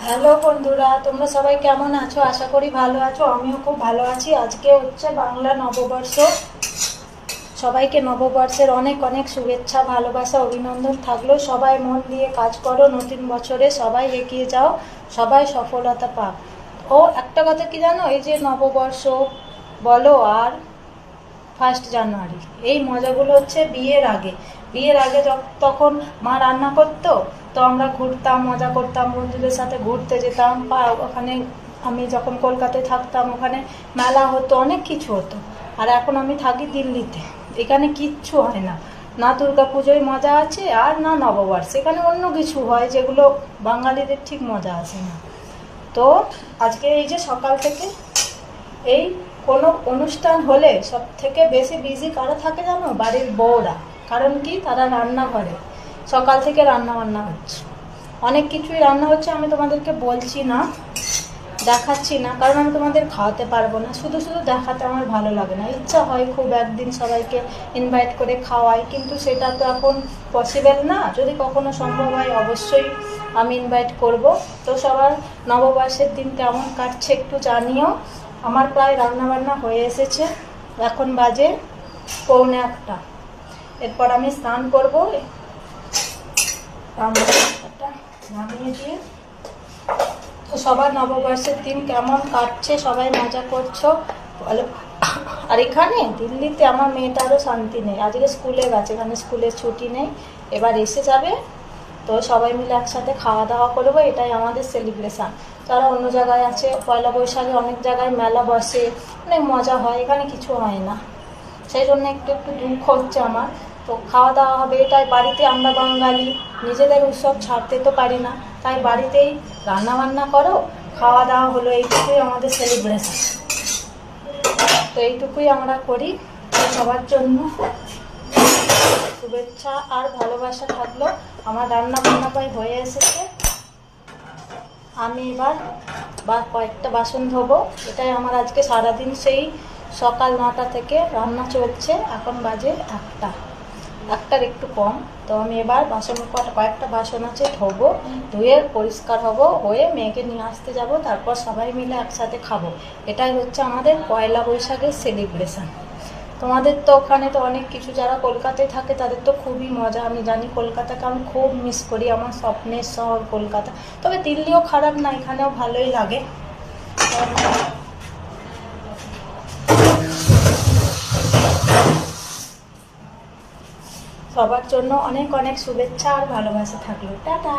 Hello বন্ধুরা, তোমরা সবাই কেমন আছো? আশা করি ভালো আছো। আমিও খুব ভালো আছি। আজকে হচ্ছে বাংলা নববর্ষ। সবাইকে নববর্ষের অনেক অনেক শুভেচ্ছা, ভালোবাসা, অভিনন্দন থাকলো। সবাই মন দিয়ে কাজ করো, নতুন বছরে সবাই এগিয়ে যাও, সবাই সফলতা পাক। ও একটা কথা কি জানো, এই যে নববর্ষ বলো আর 1 জানুয়ারি, এই মজাগুলো হচ্ছে বিয়ের আগে তখন মা রান্না করতো, তো আমরা ঘুরতাম, মজা করতাম, বন্ধুদের সাথে ঘুরতে যেতাম। ওখানে আমি যখন কলকাতায় থাকতাম, ওখানে মেলা হতো, অনেক কিছু হতো। আর এখন আমি থাকি দিল্লিতে, এখানে কিচ্ছু হয় না। না দুর্গা পুজোয় মজা আছে আর না নববর্ষ। এখানে অন্য কিছু হয় যেগুলো বাঙালিদের ঠিক মজা আসে না। তো আজকে এই যে সকাল থেকে এই কোনো অনুষ্ঠান হলে সব থেকে বেশি বিজি কারা থাকে জানো? বাড়ির বউরা। কারণ কি, তারা রান্নাঘরে সকাল থেকে রান্না বান্না হচ্ছে, অনেক কিছুই রান্না হচ্ছে। আমি তোমাদেরকে বলছি না, দেখাচ্ছি না, কারণ আমি তোমাদের খাওয়াতে পারবো না। শুধু শুধু দেখাতে আমার ভালো লাগে না। ইচ্ছা হয় খুব একদিন সবাইকে ইনভাইট করে খাওয়াই, কিন্তু সেটা তো এখন পসিবল না। যদি কখনো সম্ভব হয় অবশ্যই আমি ইনভাইট করব। তো সবার নববর্ষের দিন কেমন কাটছে একটু জানিও। আমার প্রায় রান্নাবান্না হয়ে এসেছে, এখন বাজে 1:45। এরপর আমি স্নান করবো, নামিয়ে দিয়ে। তো সবার নববর্ষের দিন কেমন কাটছে, সবাই মজা করছো বলো। আর এখানে দিল্লিতে আমার মেয়েটারও শান্তি নেই। আজকে স্কুলে গেছে, এখানে স্কুলের ছুটি নেই, এবার এসে যাবে। তো সবাই মিলে একসাথে খাওয়া দাওয়া করবো, এটাই আমাদের সেলিব্রেশান। যারা অন্য জায়গায় আছে, পয়লা বৈশাখে অনেক জায়গায় মেলা বসে, অনেক মজা হয়, এখানে কিছু হয় না। সেই জন্য একটু একটু দুঃখ হচ্ছে আমার। তো খাওয়া দাওয়া হবে, এটাই বাড়িতে। আমরা বাঙালি, নিজেদের উৎসব ছাড়তে তো পারি না, তাই বাড়িতেই রান্না বান্না করো, খাওয়া দাওয়া হলো, এইটুকুই আমাদের সেলিব্রেশন। তো এইটুকুই আমরা করি। সবার জন্য শুভেচ্ছা আর ভালোবাসা থাকলো। আমার রান্না বান্না প্রায় হয়ে এসেছে। আমি এবার কয়েকটা বাসন ধোবো। এটাই আমার আজকে সারাদিন, সেই সকাল 9টা থেকে রান্না চলছে। এখন বাজে 1টার একটু কম। তো আমি এবার কয়েকটা বাসন আছে, ধোবো, ধুয়ে পরিষ্কার হব, হয়ে মেয়েকে নিয়ে আসতে যাব, তারপর সবাই মিলে একসাথে খাবো। এটাই হচ্ছে আমাদের পয়লা বৈশাখের সেলিব্রেশন। তোমাদের তো ওখানে তো অনেক কিছু, যারা কলকাতায় থাকে তাদের তো খুবই মজা। আমি জানি কলকাতাকে আমি খুব মিস করি, আমার স্বপ্নের শহর কলকাতা। তবে দিল্লিও খারাপ না, এখানেও ভালোই লাগে। সবার জন্য অনেক অনেক শুভেচ্ছা আর ভালোবাসা থাকলো। টাটা।